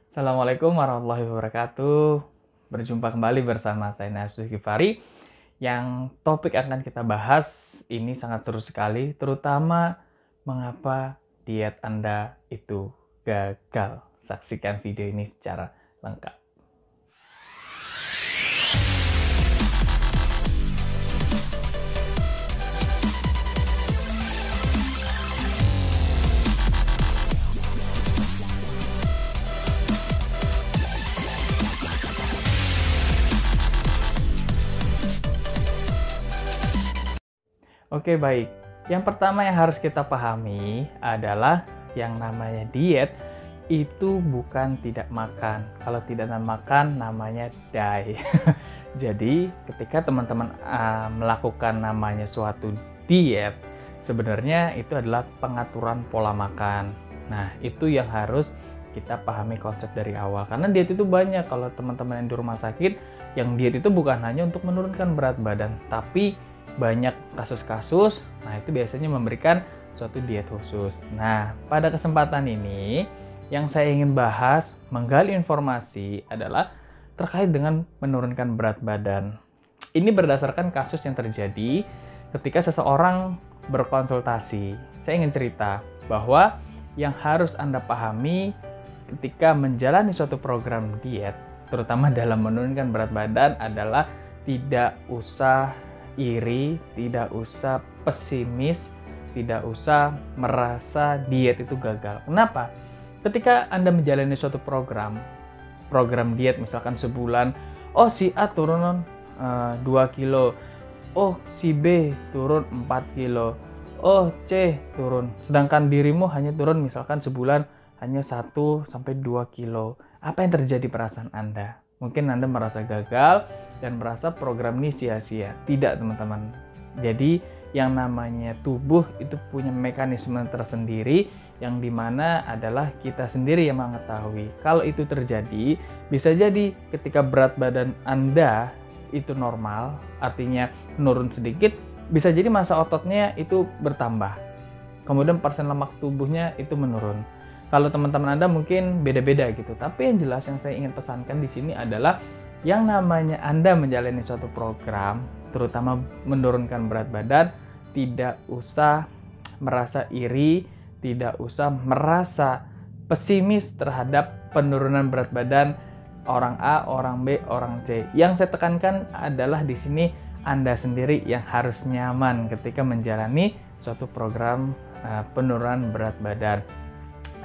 Assalamualaikum warahmatullahi wabarakatuh. Berjumpa kembali bersama saya Nafsu Gifari. Yang topik akan kita bahas ini sangat seru sekali, terutama mengapa diet Anda itu gagal. Saksikan video ini secara lengkap. Oke, baik. Yang pertama yang harus kita pahami adalah yang namanya diet itu bukan tidak makan. Kalau tidak makan namanya diet. Jadi, ketika teman-teman melakukan namanya suatu diet, sebenarnya itu adalah pengaturan pola makan. Nah, itu yang harus kita pahami konsep dari awal. Karena diet itu banyak. Kalau teman-teman yang di rumah sakit, yang diet itu bukan hanya untuk menurunkan berat badan, tapi banyak kasus-kasus, nah itu biasanya memberikan suatu diet khusus. Nah, pada kesempatan ini yang saya ingin bahas, menggali informasi adalah terkait dengan menurunkan berat badan. Ini berdasarkan kasus yang terjadi ketika seseorang berkonsultasi. Saya ingin cerita bahwa yang harus Anda pahami ketika menjalani suatu program diet, terutama dalam menurunkan berat badan adalah tidak usah iri, tidak usah pesimis, tidak usah merasa diet itu gagal. Kenapa? Ketika Anda menjalani suatu program diet misalkan sebulan, oh si A turun 2 kilo, oh si B turun 4 kilo, oh C turun. Sedangkan dirimu hanya turun misalkan sebulan hanya 1-2 kilo. Apa yang terjadi perasaan Anda? Mungkin Anda merasa gagal dan merasa program ini sia-sia. Tidak, teman-teman. Jadi, yang namanya tubuh itu punya mekanisme tersendiri yang dimana adalah kita sendiri yang mengetahui. Kalau itu terjadi, bisa jadi ketika berat badan Anda itu normal, artinya menurun sedikit, bisa jadi massa ototnya itu bertambah. Kemudian persen lemak tubuhnya itu menurun. Kalau teman-teman Anda mungkin beda-beda gitu. Tapi yang jelas yang saya ingin pesankan di sini adalah yang namanya Anda menjalani suatu program, terutama menurunkan berat badan, tidak usah merasa iri, tidak usah merasa pesimis terhadap penurunan berat badan orang A, orang B, orang C. Yang saya tekankan adalah di sini Anda sendiri yang harus nyaman ketika menjalani suatu program penurunan berat badan.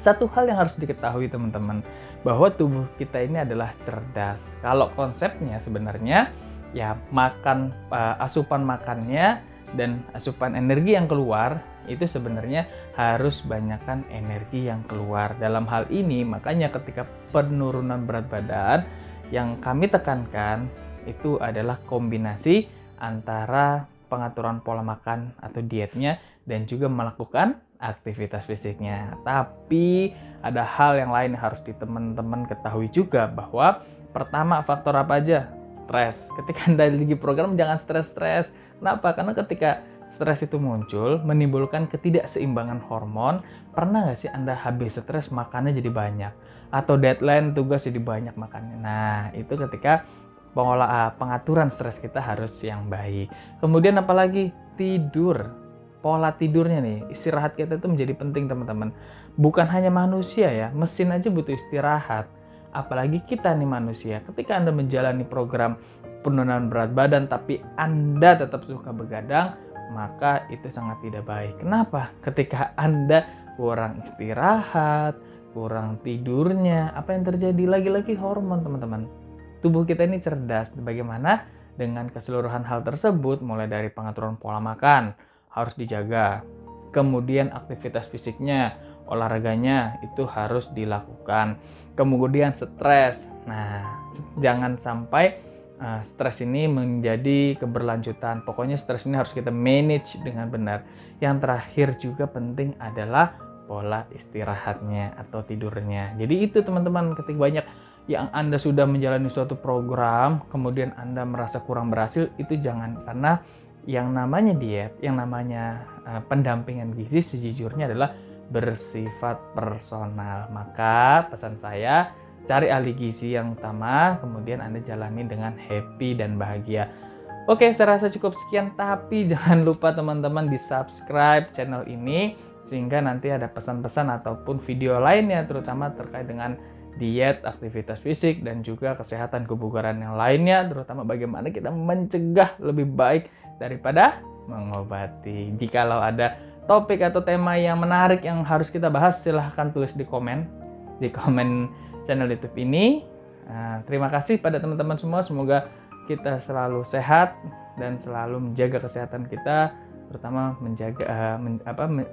Satu hal yang harus diketahui teman-teman, bahwa tubuh kita ini adalah cerdas. Kalau konsepnya sebenarnya ya makan, asupan makannya dan asupan energi yang keluar itu sebenarnya harus banyakkan energi yang keluar. Dalam hal ini makanya ketika penurunan berat badan yang kami tekankan itu adalah kombinasi antara pengaturan pola makan atau dietnya dan juga melakukan aktivitas fisiknya. Tapi ada hal yang lain yang harus teman-teman ketahui juga, bahwa pertama faktor apa aja? Stres. Ketika Anda lagi program jangan stres-stres. Kenapa? Karena ketika stres itu muncul menimbulkan ketidakseimbangan hormon. Pernah nggak sih Anda habis stres makannya jadi banyak? Atau deadline tugas jadi banyak makannya? Nah, itu ketika pengaturan stres kita harus yang baik. Kemudian apalagi? Tidur. Pola tidurnya nih, istirahat kita itu menjadi penting teman-teman. Bukan hanya manusia ya, mesin aja butuh istirahat. Apalagi kita nih manusia. Ketika Anda menjalani program penurunan berat badan tapi Anda tetap suka begadang, maka itu sangat tidak baik. Kenapa? Ketika Anda kurang istirahat, kurang tidurnya, apa yang terjadi? Lagi-lagi hormon teman-teman. Tubuh kita ini cerdas. Bagaimana dengan keseluruhan hal tersebut, mulai dari pengaturan pola makan, harus dijaga. Kemudian aktivitas fisiknya, olahraganya itu harus dilakukan. Kemudian stres. Nah, jangan sampai stres ini menjadi keberlanjutan. Pokoknya stres ini harus kita manage dengan benar. Yang terakhir juga penting adalah pola istirahatnya atau tidurnya. Jadi itu teman-teman, ketika banyak yang Anda sudah menjalani suatu program, kemudian Anda merasa kurang berhasil, itu jangan. Karena yang namanya diet, yang namanya pendampingan gizi sejujurnya adalah bersifat personal. Maka pesan saya, cari ahli gizi yang utama, kemudian Anda jalani dengan happy dan bahagia. Oke, saya rasa cukup sekian, tapi jangan lupa teman-teman di-subscribe channel ini sehingga nanti ada pesan-pesan ataupun video lainnya terutama terkait dengan diet, aktivitas fisik, dan juga kesehatan kebugaran yang lainnya, terutama bagaimana kita mencegah lebih baik daripada mengobati. Jikalau ada topik atau tema yang menarik yang harus kita bahas, silahkan tulis di komen channel YouTube ini. Terima kasih pada teman-teman semua, semoga kita selalu sehat dan selalu menjaga kesehatan kita, terutama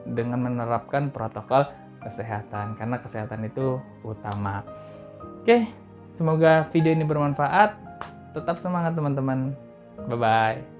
dengan menerapkan protokol kesehatan, karena kesehatan itu utama. Oke, semoga video ini bermanfaat. Tetap semangat teman-teman. Bye-bye.